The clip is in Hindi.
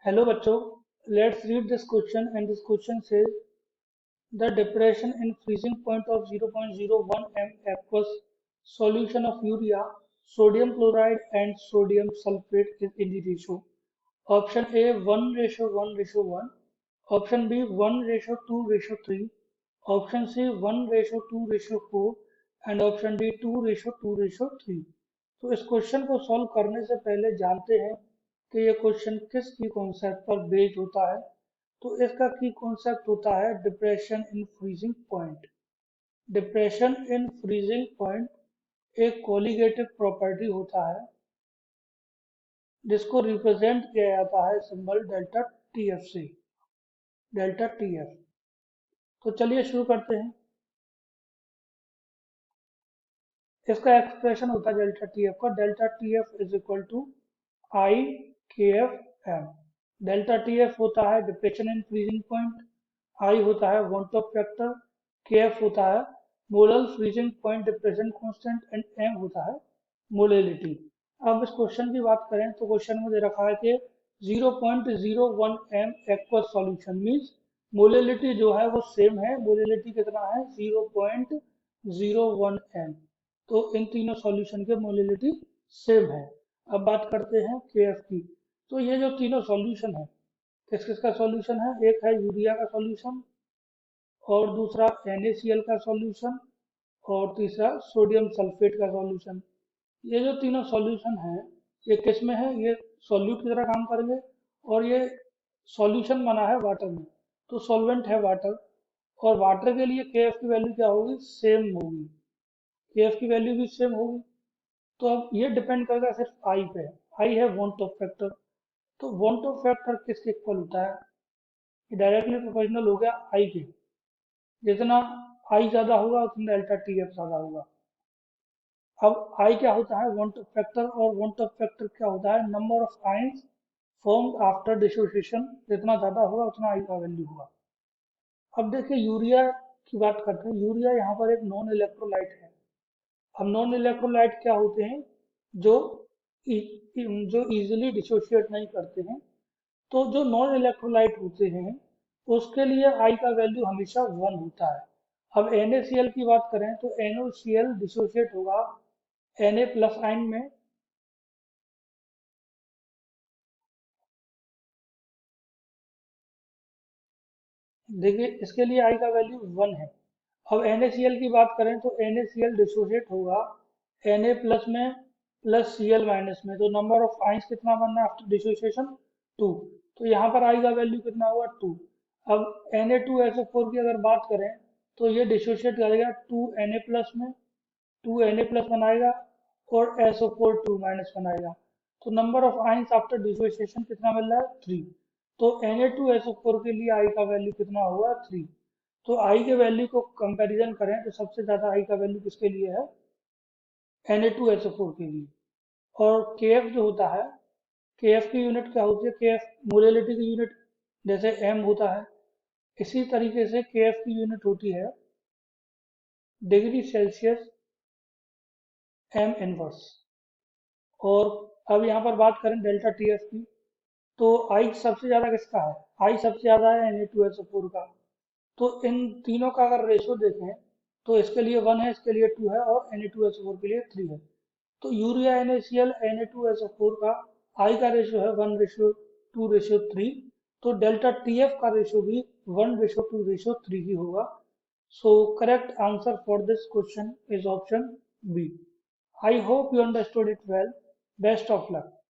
Hello बच्चों, let's read this question and this question says the depression in freezing point of 0.01 m aqueous solution of urea, sodium chloride and sodium sulfate is in the ratio. Option A 1:1:1, option B 1:2:3, option C 1:2:4 and option D 2:2:3. तो इस क्वेश्चन को सॉल्व करने से पहले जानते हैं कि ये क्वेश्चन किस की कॉन्सेप्ट पर बेस्ड होता है। तो इसका की कॉन्सेप्ट होता है depression in freezing point. Depression in freezing point एक कोलिगेटिव प्रॉपर्टी होता है जिसको रिप्रेजेंट किया जाता है सिंबल डेल्टा टीएफ से। डेल्टा टीएफ, तो चलिए शुरू करते हैं। इसका एक्सप्रेशन होता है डेल्टा टीएफ का, delta TF is equal to I K F M. Delta TF होता है depression in freezing point, I होता है van't Hoff factor, K F होता है molar freezing point depression constant and M होता है मोलेलिटी। अब इस क्वेश्चन की बात करें तो क्वेश्चन में दे रखा है कि 0.01 m aqueous solution means molality जो है वो सेम है। मोलेलिटी कितना है? 0.01 m। तो इन तीनों सॉल्यूशन के मोलेलिटी सेम है। अब बात करते हैं के एफ की। तो ये जो तीनों सॉल्यूशन है किस किस का सॉल्यूशन है? एक है यूरिया का सॉल्यूशन और दूसरा NaCl का सॉल्यूशन और तीसरा सोडियम सल्फेट का सॉल्यूशन। ये जो तीनों सॉल्यूशन हैं ये किस में है? ये सॉल्यूट की तरह काम करेंगे और ये सॉल्यूशन बना है वाटर में, तो सॉल्वेंट है वाटर। और वाटर के लिए के एफ की वैल्यू क्या होगी? सेम होगी। के एफ की वैल्यू भी सेम होगी। तो अब ये डिपेंड करेगा सिर्फ आई पे। आई है वांट ऑफ फैक्टर। तो वांट ऑफ फैक्टर किसके इक्वल होता है? ये डायरेक्टली प्रोपोर्शनल हो गया आई के। जितना आई ज्यादा होगा उतना डेल्टा टी एफ ज्यादा होगा। अब आई क्या होता है? वांट ऑफ फैक्टर, और वांट ऑफ फैक्टर क्या होता है? Number of ions form after dissociation. जितना ज्यादा होगा उतना आई का वैल्यू होगा। अब देखिए यूरिया की बात करते हैं। यूरिया यहाँ पर एक नॉन इलेक्ट्रोलाइट है। अब नॉन इलेक्ट्रोलाइट क्या होते हैं? जो जो इजीली डिसोशिएट नहीं करते हैं। तो जो नॉन इलेक्ट्रोलाइट होते हैं उसके लिए आई का वैल्यू हमेशा 1 होता है। अब NaCl की बात करें तो NaCl डिसोशिएट होगा Na प्लस आयन में। देखिए इसके लिए आई का वैल्यू 1 है। अब NaCl की बात करें तो NaCl डिसोशिएट होगा Na प्लस में प्लस Cl माइनस में। तो नंबर ऑफ आइंस कितना बनना है आफ्टर डिसोसिएशन? 2। तो यहाँ पर आई का वैल्यू कितना हुआ? 2। अब Na2SO4 की अगर बात करें तो ये डिसोशिएट करेगा 2Na प्लस में, 2Na प्लस बनाएगा और SO4 2 माइनस बनाएगा। तो number of ions after dissociation कितना मिल रहा है? 3। तो Na2SO4 के लिए आई का वैल्यू कितना हुआ? 3। तो आई के वैल्यू को कंपैरिजन करें तो सबसे ज्यादा आई का वैल्यू किसके लिए है? Na2SO4 के लिए। और Kf जो होता है, Kf की यूनिट क्या होती है? Kf मोलेलिटी की यूनिट जैसे m होता है, इसी तरीके से Kf की यूनिट होती है डिग्री सेल्सियस m इनवर्स। और अब यहाँ पर बात करें डेल्टा टी एफ की, तो आई सबसे ज्यादा किसका है? आई सबसे ज्यादा है Na2SO4 का। तो इन तीनों का अगर रेशो देखें तो इसके लिए 1 है, इसके लिए 2 है और Na2SO4 के लिए 3 है। तो यूरिया NaCl Na2SO4 का आई का रेशो है 1:2:3। तो डेल्टा TF का रेशो भी 1:2:3 ही होगा। So correct answer for this question is option B. I hope you understood it well. Best of luck.